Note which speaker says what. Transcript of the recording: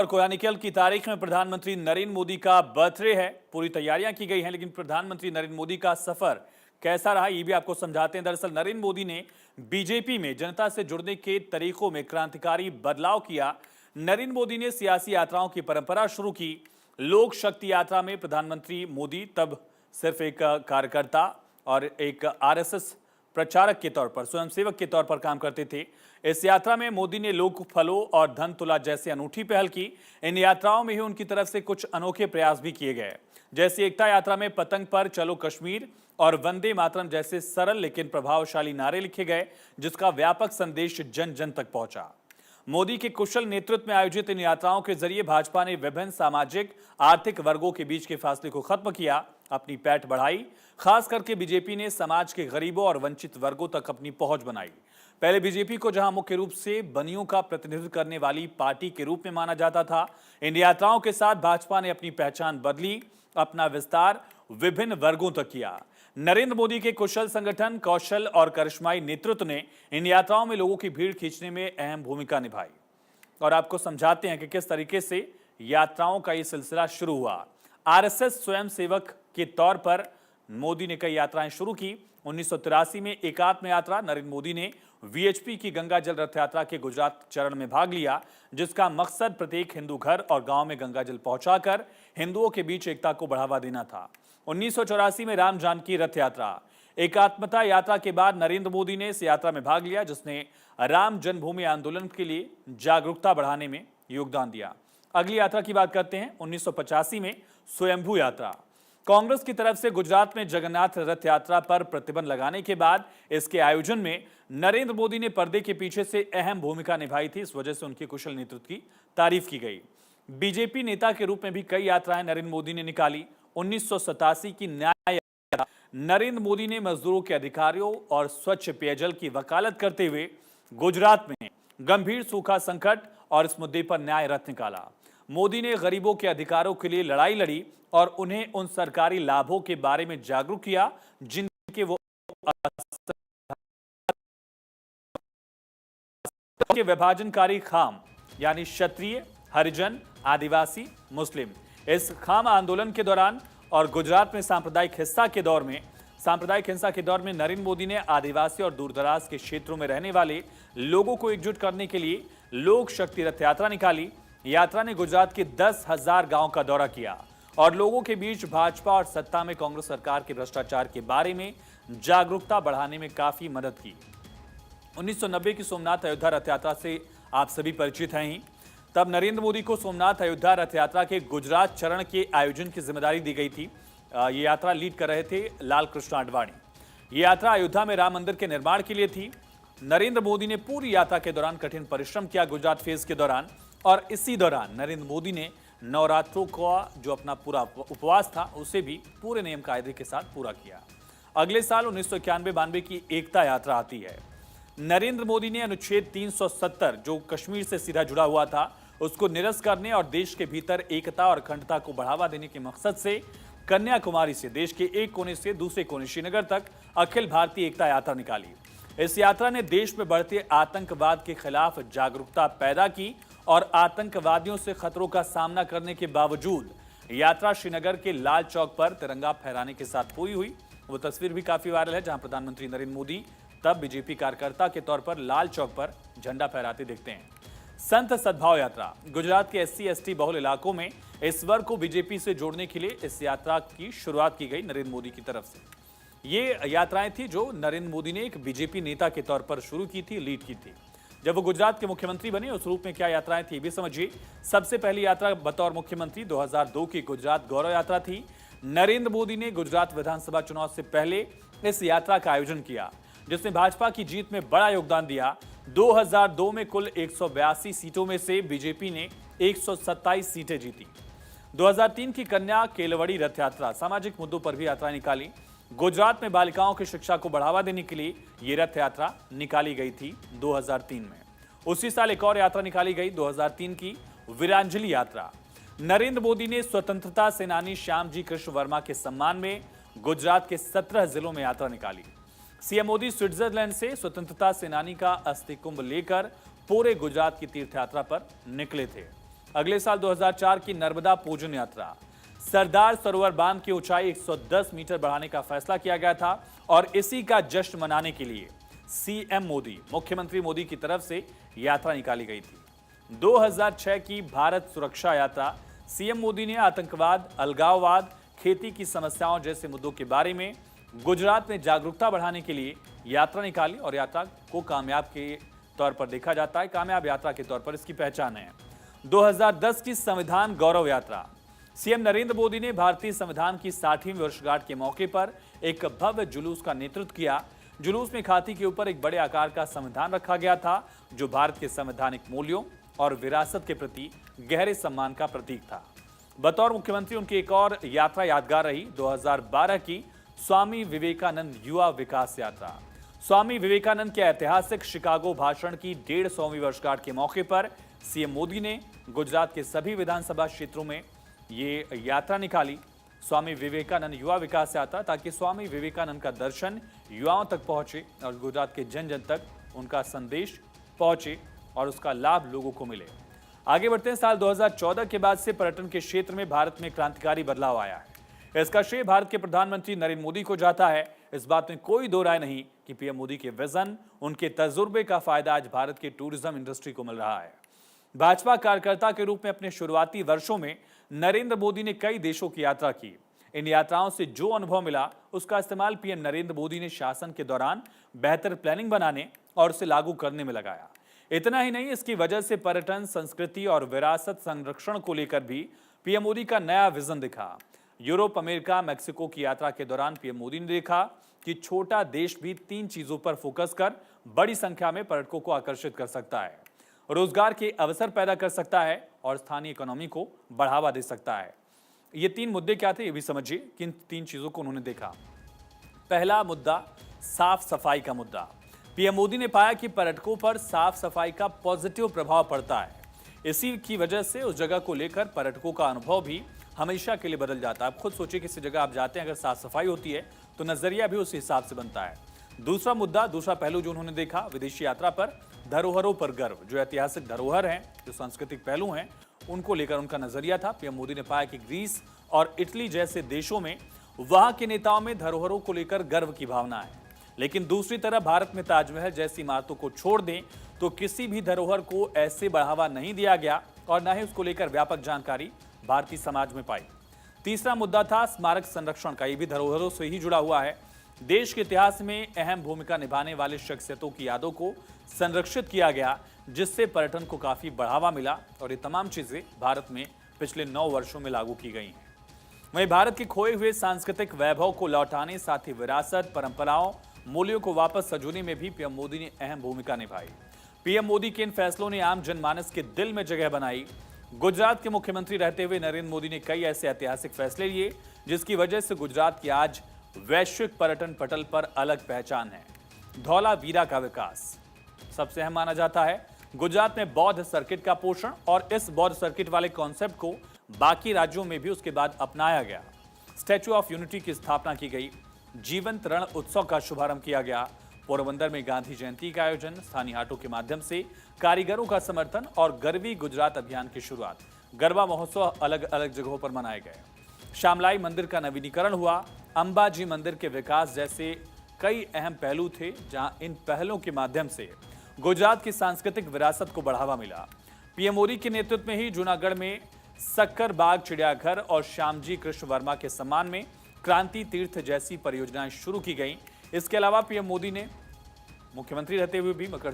Speaker 1: कोयानिकल की तारीख में प्रधानमंत्री नरेंद्र मोदी का बर्थडे है। पूरी तैयारियां की गई हैं, लेकिन प्रधानमंत्री नरेंद्र मोदी का सफर कैसा रहा ये भी आपको समझाते हैं। दरअसल नरेंद्र मोदी ने बीजेपी में जनता से जुड़ने के तरीकों में क्रांतिकारी बदलाव किया। नरेंद्र मोदी ने सियासी यात्राओं की परंपरा शुरू की। लोक शक्ति यात्रा में प्रधानमंत्री मोदी तब सिर्फ एक कार्यकर्ता और एक आरएसएस प्रचारक के तौर पर, स्वयंसेवक के तौर पर काम करते थे। इस यात्रा में मोदी ने लोक फलों और धन तुला जैसे अनूठी पहल की। इन यात्राओं में ही उनकी तरफ से कुछ अनोखे प्रयास भी किए गए, जैसे एकता यात्रा में पतंग पर चलो कश्मीर और वंदे मातरम जैसे सरल लेकिन प्रभावशाली नारे लिखे गए, जिसका व्यापक संदेश जन जन तक पहुंचा। मोदी के कुशल नेतृत्व में आयोजित इन यात्राओं के जरिए भाजपा ने विभिन्न सामाजिक आर्थिक वर्गों के बीच के फासले को खत्म किया, अपनी पैठ बढ़ाई। खास करके बीजेपी ने समाज के गरीबों और वंचित वर्गों तक अपनी पहुंच बनाई। पहले बीजेपी को जहां मुख्य रूप से बनियों का प्रतिनिधित्व करने वाली पार्टी के रूप में माना जाता था, इन यात्राओं के साथ भाजपा ने अपनी पहचान बदली, अपना विस्तार विभिन्न वर्गों तक किया। नरेंद्र मोदी के कुशल संगठन, कौशल और करिश्माई नेतृत्व ने इन यात्राओं में लोगों की भीड़ खींचने में अहम भूमिका निभाई। और आपको समझाते हैं कि किस तरीके से यात्राओं का यह सिलसिला शुरू हुआ। आरएसएस स्वयंसेवक के तौर पर मोदी ने कई यात्राएं शुरू की। 1983 में एकात्म यात्रा, नरेंद्र मोदी ने वीएचपी की गंगा जल रथ यात्रा के गुजरात चरण में भाग लिया, जिसका मकसद प्रत्येक हिंदू घर और गांव में गंगा जल पहुंचाकर हिंदुओं के बीच एकता को बढ़ावा देना था। 1984 में राम जानकी रथ यात्रा, एकात्मता यात्रा के बाद नरेंद्र मोदी ने इस यात्रा में भाग लिया, जिसने राम जन्मभूमि आंदोलन के लिए जागरूकता बढ़ाने में योगदान दिया। अगली यात्रा की बात करते हैं। 1985 में स्वयंभू यात्रा, कांग्रेस की तरफ से गुजरात में जगन्नाथ रथ यात्रा पर प्रतिबंध लगाने के बाद इसके आयोजन में नरेंद्र मोदी ने पर्दे के पीछे से अहम भूमिका निभाई थी। इस वजह से उनके कुशल नेतृत्व की तारीफ की गई। बीजेपी नेता के रूप में भी कई यात्राएं नरेंद्र मोदी ने निकाली। 1987 की न्याय यात्रा, नरेंद्र मोदी ने मजदूरों के अधिकारियों और स्वच्छ पेयजल की वकालत करते हुए गुजरात में गंभीर सूखा संकट और इस मुद्दे पर न्याय रथ निकाला। मोदी ने गरीबों के अधिकारों के लिए लड़ाई लड़ी और उन्हें उन सरकारी लाभों के बारे में जागरूक किया जिनके वो के विभाजनकारी खाम, यानी क्षत्रिय, हरिजन, आदिवासी, मुस्लिम। इस खाम आंदोलन के दौरान और गुजरात में सांप्रदायिक हिंसा के दौर में नरेंद्र मोदी ने आदिवासी और दूरदराज के क्षेत्रों में रहने वाले लोगों को एकजुट करने के लिए लोक शक्ति रथ यात्रा निकाली। यात्रा ने गुजरात के 10,000 गांव का दौरा किया और लोगों के बीच भाजपा और सत्ता में कांग्रेस सरकार के भ्रष्टाचार के बारे में जागरूकता बढ़ाने में काफी मदद की। 1990 की सोमनाथ अयोध्या रथ यात्रा से आप सभी परिचित हैं ही। तब नरेंद्र मोदी को सोमनाथ अयोध्या रथ यात्रा के गुजरात चरण के आयोजन की जिम्मेदारी दी गई थी। ये यात्रा लीड कर रहे थे लाल कृष्ण आडवाणी। ये यात्रा अयोध्या में राम मंदिर के निर्माण के लिए थी। नरेंद्र मोदी ने पूरी यात्रा के दौरान कठिन परिश्रम किया गुजरात फेज के दौरान, और इसी दौरान नरेंद्र मोदी ने नवरात्रों का जो अपना पूरा उपवास था उसे भी पूरे नियम कायदे के साथ पूरा किया। अगले साल 1991-92 की एकता यात्रा आती है। नरेंद्र मोदी ने अनुच्छेद 370 जो कश्मीर से सीधा जुड़ा हुआ था उसको निरस्त करने और देश के भीतर एकता और अखंडता को बढ़ावा देने के मकसद से कन्याकुमारी से देश के एक कोने से दूसरे कोने श्रीनगर तक अखिल भारतीय एकता यात्रा निकाली। इस यात्रा ने देश में बढ़ते आतंकवाद के खिलाफ जागरूकता पैदा की और आतंकवादियों से खतरों का सामना करने के बावजूद यात्रा श्रीनगर के लाल चौक पर तिरंगा फहराने के साथ पूरी हुई। वो तस्वीर भी काफी वायरल है, जहां प्रधानमंत्री नरेंद्र मोदी तब बीजेपी कार्यकर्ता के तौर पर लाल चौक पर झंडा फहराते दिखते हैं। संत सद्भाव यात्रा, गुजरात के एससी/एसटी बहुल इलाकों में इस वर्ग को बीजेपी से जोड़ने के लिए इस यात्रा की शुरुआत की गई नरेंद्र मोदी की तरफ से। ये यात्राएं थी जो नरेंद्र मोदी ने एक बीजेपी नेता के तौर पर शुरू की थी, लीड की थी। जब वो गुजरात के मुख्यमंत्री बने उस रूप में क्या यात्राएं थी भी समझिए। सबसे पहली यात्रा बतौर मुख्यमंत्री 2002 की गुजरात गौरव यात्रा थी। नरेंद्र मोदी ने गुजरात विधानसभा चुनाव से पहले इस यात्रा का आयोजन किया, जिसने भाजपा की जीत में बड़ा योगदान दिया। 2002 में कुल 182 सीटों में से बीजेपी ने 127 सीटें जीती। 2003 की कन्या केलवड़ी रथ यात्रा, सामाजिक मुद्दों पर भी यात्रा निकाली। गुजरात में बालिकाओं की शिक्षा को बढ़ावा देने के लिए यह रथ यात्रा निकाली गई थी 2003 में। उसी साल एक और यात्रा निकाली गई, 2003 की वीरांजलि यात्रा। नरेंद्र मोदी ने स्वतंत्रता सेनानी श्यामजी कृष्ण वर्मा के सम्मान में गुजरात के 17 जिलों में यात्रा निकाली। सीएम मोदी स्विट्जरलैंड से स्वतंत्रता सेनानी का अस्थि कुंभ लेकर पूरे गुजरात की तीर्थ यात्रा पर निकले थे। अगले साल 2004 की नर्मदा पूजन यात्रा, सरदार सरोवर बांध की ऊंचाई 110 मीटर बढ़ाने का फैसला किया गया था और इसी का जश्न मनाने के लिए सीएम मोदी, मुख्यमंत्री मोदी की तरफ से यात्रा निकाली गई थी। 2006 की भारत सुरक्षा यात्रा, सीएम मोदी ने आतंकवाद, अलगाववाद, खेती की समस्याओं जैसे मुद्दों के बारे में गुजरात में जागरूकता बढ़ाने के लिए यात्रा निकाली और यात्रा को कामयाब के तौर पर देखा जाता है, कामयाब यात्रा के तौर पर इसकी पहचान है। 2010 की संविधान गौरव यात्रा, सीएम नरेंद्र मोदी ने भारतीय संविधान की 60वीं वर्षगांठ के मौके पर एक भव्य जुलूस का नेतृत्व किया। जुलूस में हाथी के ऊपर एक बड़े आकार का संविधान रखा गया था, जो भारत के संवैधानिक मूल्यों और विरासत के प्रति गहरे सम्मान का प्रतीक था। बतौर मुख्यमंत्री उनकी एक और यात्रा यादगार रही, 2012 की स्वामी विवेकानंद युवा विकास यात्रा। स्वामी विवेकानंद के ऐतिहासिक शिकागो भाषण की 150वीं वर्षगांठ के मौके पर सीएम मोदी ने गुजरात के सभी विधानसभा क्षेत्रों में ये यात्रा निकाली, स्वामी विवेकानंद युवा विकास यात्रा, ताकि स्वामी विवेकानंद का दर्शन युवाओं तक पहुंचे और गुजरात के जन जन तक उनका संदेश पहुंचे और उसका लाभ लोगों को मिले। आगे बढ़ते हैं, साल 2014 के बाद से पर्यटन के क्षेत्र में भारत में क्रांतिकारी बदलाव आया है। इसका श्रेय भारत के प्रधानमंत्री नरेंद्र मोदी को जाता है। इस बात में कोई दो राय नहीं कि पीएम मोदी के विजन, उनके तजुर्बे का फायदा आज भारत के टूरिज्म इंडस्ट्री को मिल रहा है। भाजपा कार्यकर्ता के रूप में अपने शुरुआती वर्षों में नरेंद्र मोदी ने कई देशों की यात्रा की। इन यात्राओं से जो अनुभव मिला, उसका इस्तेमाल पीएम नरेंद्र मोदी ने शासन के दौरान बेहतर प्लानिंग बनाने और उसे लागू करने में लगाया। इतना ही नहीं, इसकी वजह से पर्यटन, संस्कृति और विरासत संरक्षण को लेकर भी पीएम मोदी का नया विजन दिखा। यूरोप, अमेरिका, मैक्सिको की यात्रा के दौरान पीएम मोदी ने देखा कि छोटा देश भी 3 चीजों पर फोकस कर बड़ी संख्या में पर्यटकों को आकर्षित कर सकता है, रोजगार के अवसर पैदा कर सकता है और स्थानीय इकोनॉमी को बढ़ावा दे सकता है। ये 3 मुद्दे क्या थे, ये भी समझिए। किन 3 चीजों को उन्होंने देखा। पहला मुद्दा, साफ सफाई का मुद्दा। पीएम मोदी ने पाया कि पर्यटकों पर साफ सफाई का पॉजिटिव प्रभाव पड़ता है। इसी की वजह से उस जगह को लेकर पर्यटकों का अनुभव भी हमेशा के लिए बदल जाता है। आप खुद सोचिए, किसी जगह आप जाते हैं, अगर साफ सफाई होती है तो नजरिया भी उस हिसाब से बनता है। दूसरा मुद्दा, दूसरा पहलू जो उन्होंने देखा विदेशी यात्रा पर, धरोहरों पर गर्व। जो ऐतिहासिक धरोहर हैं, जो सांस्कृतिक पहलू हैं, उनको लेकर उनका नजरिया था। पीएम मोदी ने पाया कि ग्रीस और इटली जैसे देशों में वहां के नेताओं में धरोहरों को लेकर गर्व की भावना है, लेकिन दूसरी तरफ भारत में ताजमहल जैसी इमारतों को छोड़ दें तो किसी भी धरोहर को ऐसे बढ़ावा नहीं दिया गया और न ही उसको लेकर व्यापक जानकारी भारतीय समाज में पाई। तीसरा मुद्दा था स्मारक संरक्षण का। ये भी धरोहरों से ही जुड़ा हुआ है। देश के इतिहास में अहम भूमिका निभाने वाले शख्सियतों की यादों को संरक्षित किया गया, जिससे पर्यटन को काफी बढ़ावा मिला और ये तमाम चीजें भारत में पिछले 9 वर्षों में लागू की गई हैं। वहीं भारत के खोए हुए सांस्कृतिक वैभव को लौटाने, साथ ही विरासत, परंपराओं, मूल्यों को वापस सजोने में भी पीएम मोदी ने अहम भूमिका निभाई। पीएम मोदी के इन फैसलों ने आम जनमानस के दिल में जगह बनाई। गुजरात के मुख्यमंत्री रहते हुए नरेंद्र मोदी ने कई ऐसे ऐतिहासिक फैसले लिए, जिसकी वजह से गुजरात की आज वैश्विक पर्यटन पटल पर अलग पहचान है। धौलावीरा का विकास सबसे अहम माना जाता है। गुजरात में बौद्ध सर्किट का पोषण और इस बौद्ध सर्किट वाले कॉन्सेप्ट को बाकी राज्यों में भी उसके बाद अपनाया गया। स्टैच्यू ऑफ यूनिटी की स्थापना की गई। जीवंत रण उत्सव का शुभारंभ किया गया। पोरबंदर में गांधी जयंती का आयोजन, स्थानीय हाटों के माध्यम से कारीगरों का समर्थन और गरवी गुजरात अभियान की शुरुआत। गरबा महोत्सव अलग अलग जगहों पर मनाए गए। श्यामलाई मंदिर का नवीनीकरण हुआ। अंबाजी मंदिर के विकास जैसे कई अहम पहलू थे, जहां इन पहलों के माध्यम से गुजरात की सांस्कृतिक विरासत को बढ़ावा मिला। पीएम मोदी के नेतृत्व में ही जूनागढ़ में सक्कर बाग चिड़ियाघर और श्यामजी कृष्ण वर्मा के सम्मान में क्रांति तीर्थ जैसी परियोजनाएं शुरू की गईं। इसके अलावा पीएम मोदी ने मुख्यमंत्री रहते हुए भी मकर